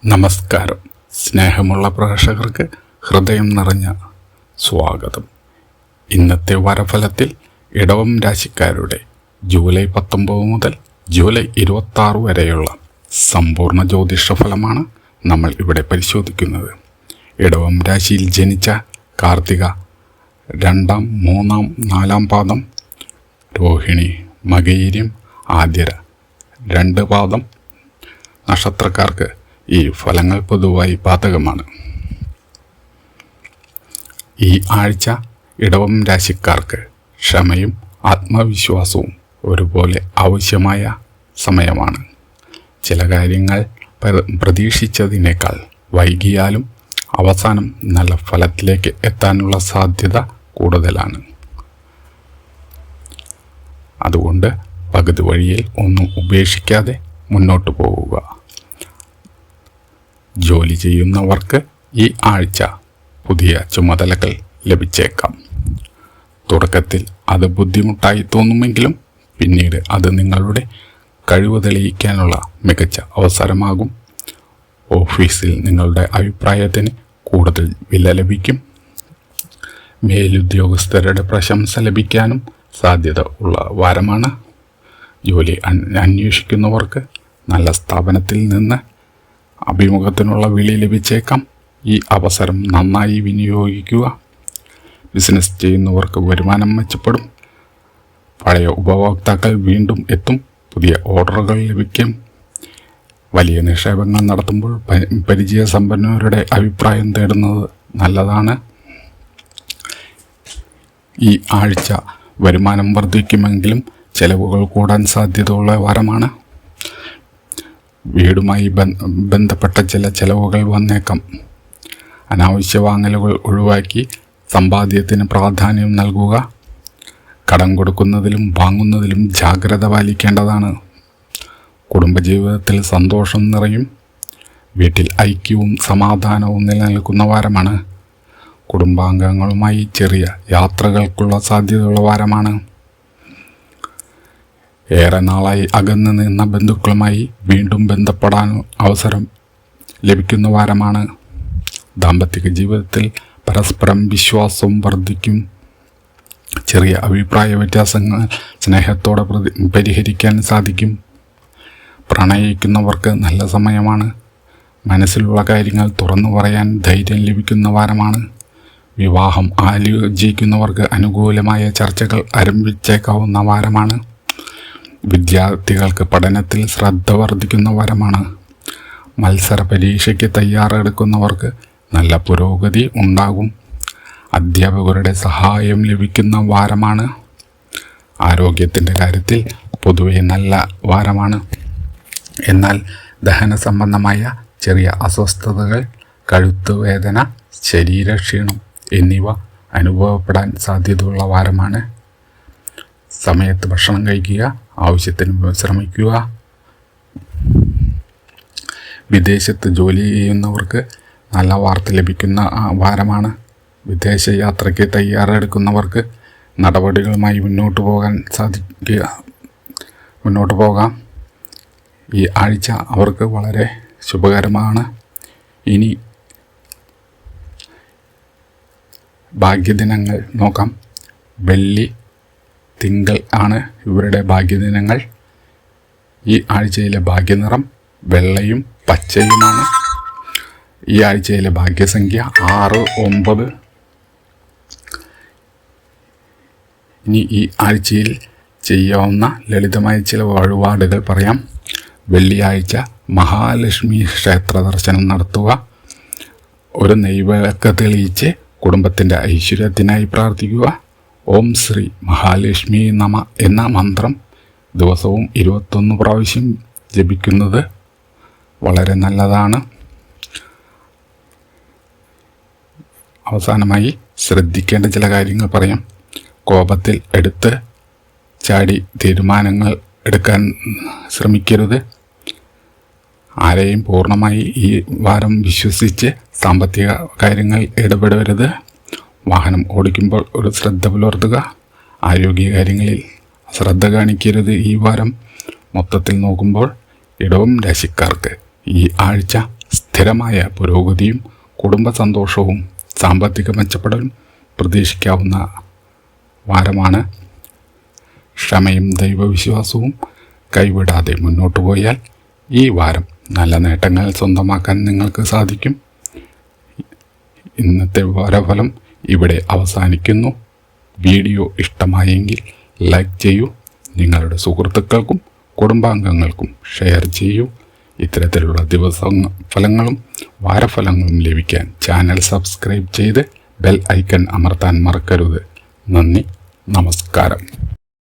നമസ്കാരം. സ്നേഹമുള്ള പ്രേക്ഷകർക്ക് ഹൃദയം നിറഞ്ഞ സ്വാഗതം. ഇന്നത്തെ വാരഫലത്തിൽ ഇടവം രാശിക്കാരുടെ ജൂലൈ 19 മുതൽ ജൂലൈ 26 വരെയുള്ള സമ്പൂർണ്ണ ജ്യോതിഷ ഫലമാണ് നമ്മൾ ഇവിടെ പരിശോധിക്കുന്നത്. ഇടവം രാശിയിൽ ജനിച്ച കാർത്തിക 2, 3, 4 പാദം, രോഹിണി, മകയിരം, ആദ്യര 2 പാദം നക്ഷത്രക്കാർക്ക് ഈ ഫലങ്ങൾ പൊതുവായി ബാധകമാണ്. ഈ ആഴ്ച ഇടവം രാശിക്കാർക്ക് ക്ഷമയും ആത്മവിശ്വാസവും ഒരുപോലെ ആവശ്യമായ സമയമാണ്. ചില കാര്യങ്ങൾ പ്രതീക്ഷിച്ചതിനേക്കാൾ വൈകിയാലും അവസാനം നല്ല ഫലത്തിലേക്ക് എത്താനുള്ള സാധ്യത കൂടുതലാണ്. അതുകൊണ്ട് പകുതി വഴിയിൽ ഒന്നും ഉപേക്ഷിക്കാതെ മുന്നോട്ട് പോവുക. ജോലി ചെയ്യുന്നവർക്ക് ഈ ആഴ്ച പുതിയ ചുമതലകൾ ലഭിച്ചേക്കാം. തുടക്കത്തിൽ അത് ബുദ്ധിമുട്ടായി തോന്നുമെങ്കിലും പിന്നീട് അത് നിങ്ങളുടെ കഴിവ് തെളിയിക്കാനുള്ള മികച്ച അവസരമാകും. ഓഫീസിൽ നിങ്ങളുടെ അഭിപ്രായത്തിന് കൂടുതൽ വില ലഭിക്കും. മേലുദ്യോഗസ്ഥരുടെ പ്രശംസ ലഭിക്കാനും സാധ്യത ഉള്ള വാരമാണ്. ജോലി അന്വേഷിക്കുന്നവർക്ക് നല്ല സ്ഥാപനത്തിൽ നിന്ന് അഭിമുഖത്തിനുള്ള വിളി ലഭിച്ചേക്കാം. ഈ അവസരം നന്നായി വിനിയോഗിക്കുക. ബിസിനസ് ചെയ്യുന്നവർക്ക് വരുമാനം മെച്ചപ്പെടും. പഴയ ഉപഭോക്താക്കൾ വീണ്ടും എത്തും. പുതിയ ഓർഡറുകൾ ലഭിക്കും. വലിയ നിക്ഷേപങ്ങൾ നടത്തുമ്പോൾ പരിചയസമ്പന്നരുടെ അഭിപ്രായം തേടുന്നത് നല്ലതാണ്. ഈ ആഴ്ച വരുമാനം വർദ്ധിക്കുമെങ്കിലും ചെലവുകൾ കൂടാൻ സാധ്യതയുള്ള വാരമാണ്. വീടുമായി ബന്ധപ്പെട്ട ചില ചെലവുകൾ വന്നേക്കാം. അനാവശ്യ വാങ്ങലുകൾ ഒഴിവാക്കി സമ്പാദ്യത്തിന് പ്രാധാന്യം നൽകുക. കടം കൊടുക്കുന്നതിലും വാങ്ങുന്നതിലും ജാഗ്രത പാലിക്കേണ്ടതാണ്. കുടുംബജീവിതത്തിൽ സന്തോഷം നിറയും. വീട്ടിൽ ഐക്യവും സമാധാനവും നിലനിൽക്കുന്ന വാരമാണ്. കുടുംബാംഗങ്ങളുമായി ചെറിയ യാത്രകൾക്കുള്ള സാധ്യതയുള്ള വാരമാണ്. ഏറെ നാളായി അകന്നു നിന്ന ബന്ധുക്കളുമായി വീണ്ടും ബന്ധപ്പെടാൻ അവസരം ലഭിക്കുന്ന വാരമാണ്. ദാമ്പത്തിക ജീവിതത്തിൽ പരസ്പരം വിശ്വാസവും വർദ്ധിക്കും. ചെറിയ അഭിപ്രായ വ്യത്യാസങ്ങൾ സ്നേഹത്തോടെ പരിഹരിക്കാൻ സാധിക്കും. പ്രണയിക്കുന്നവർക്ക് നല്ല സമയമാണ്. മനസ്സിലുള്ള കാര്യങ്ങൾ തുറന്നു പറയാൻ ധൈര്യം ലഭിക്കുന്ന വാരമാണ്. വിവാഹം ആലോചിക്കുന്നവർക്ക് അനുകൂലമായ ചർച്ചകൾ ആരംഭിച്ചേക്കാവുന്ന വാരമാണ്. വിദ്യാർത്ഥികൾക്ക് പഠനത്തിൽ ശ്രദ്ധ വർദ്ധിക്കുന്ന വാരമാണ്. മത്സര പരീക്ഷയ്ക്ക് തയ്യാറെടുക്കുന്നവർക്ക് നല്ല പുരോഗതി ഉണ്ടാകും. അധ്യാപകരുടെ സഹായം ലഭിക്കുന്ന വാരമാണ്. ആരോഗ്യത്തിൻ്റെ കാര്യത്തിൽ പൊതുവെ നല്ല വാരമാണ്. എന്നാൽ ദഹന സംബന്ധമായ ചെറിയ അസ്വസ്ഥതകൾ, കഴുത്ത് വേദന, ശരീരക്ഷീണം എന്നിവ അനുഭവപ്പെടാൻ സാധ്യതയുള്ള വാരമാണ്. സമയത്ത് ഭക്ഷണം കഴിക്കുക. ആവശ്യത്തിന് വിശ്രമിക്കുക. വിദേശത്ത് ജോലി ചെയ്യുന്നവർക്ക് നല്ല വാർത്ത ലഭിക്കുന്ന വാരമാണ്. വിദേശ യാത്രയ്ക്ക് തയ്യാറെടുക്കുന്നവർക്ക് നടപടികളുമായി മുന്നോട്ട് പോകാം. ഈ ആഴ്ച അവർക്ക് വളരെ ശുഭകരമാണ്. ഇനി ഭാഗ്യദിനങ്ങൾ നോക്കാം. വെള്ളി, തിങ്കൾ ആണ് ഇവരുടെ ഭാഗ്യദിനങ്ങൾ. ഈ ആഴ്ചയിലെ ഭാഗ്യനിറം വെള്ളയും പച്ചയുമാണ്. ഈ ആഴ്ചയിലെ ഭാഗ്യസംഖ്യ 6, 9. ഇനി ഈ ആഴ്ചയിൽ ചെയ്യാവുന്ന ലളിതമായ ചില വഴിപാടുകൾ പറയാം. വെള്ളിയാഴ്ച മഹാലക്ഷ്മി ക്ഷേത്ര ദർശനം നടത്തുക. ഒരു നെയ്വിളക്ക് തെളിയിച്ച് കുടുംബത്തിൻ്റെ ഐശ്വര്യത്തിനായി പ്രാർത്ഥിക്കുക. ഓം ശ്രീ മഹാലക്ഷ്മി നമ എന്ന മന്ത്രം ദിവസവും 21 പ്രാവശ്യം ജപിക്കുന്നത് വളരെ നല്ലതാണ്. അവസാനമായി ശ്രദ്ധിക്കേണ്ട ചില കാര്യങ്ങൾ പറയാം. കോപത്തിൽ എടുത്ത് ചാടി തീരുമാനങ്ങൾ എടുക്കാൻ ശ്രമിക്കരുത്. ആരെയും പൂർണ്ണമായി ഈ വാരം വിശ്വസിച്ച് സാമ്പത്തിക കാര്യങ്ങൾ ഇടപെടരുത്. വാഹനം ഓടിക്കുമ്പോൾ ഒരു ശ്രദ്ധ പുലർത്തുക. ആരോഗ്യകാര്യങ്ങളിൽ ശ്രദ്ധ കാണിക്കരുത്. ഈ വാരം മൊത്തത്തിൽ നോക്കുമ്പോൾ ഇടവം രാശിക്കാർക്ക് ഈ ആഴ്ച സ്ഥിരമായ പുരോഗതിയും കുടുംബ സന്തോഷവും സാമ്പത്തിക മെച്ചപ്പെടലും പ്രതീക്ഷിക്കാവുന്ന വാരമാണ്. ക്ഷമയും ദൈവവിശ്വാസവും കൈവിടാതെ മുന്നോട്ട് പോയാൽ ഈ വാരം നല്ല നേട്ടങ്ങൾ സ്വന്തമാക്കാൻ നിങ്ങൾക്ക് സാധിക്കും. ഇന്നത്തെ വാരഫലം ഇവിടെ അവസാനിക്കുന്നു. വീഡിയോ ഇഷ്ടമായെങ്കിൽ ലൈക്ക് ചെയ്യൂ. നിങ്ങളുടെ സുഹൃത്തുക്കൾക്കും കുടുംബാംഗങ്ങൾക്കും ഷെയർ ചെയ്യൂ. ഇത്തരത്തിലുള്ള ഫലങ്ങളും വാരഫലങ്ങളും ലഭിക്കാൻ ചാനൽ സബ്സ്ക്രൈബ് ചെയ്ത് ബെൽ ഐക്കൺ അമർത്താൻ മറക്കരുത്. നന്ദി, നമസ്കാരം.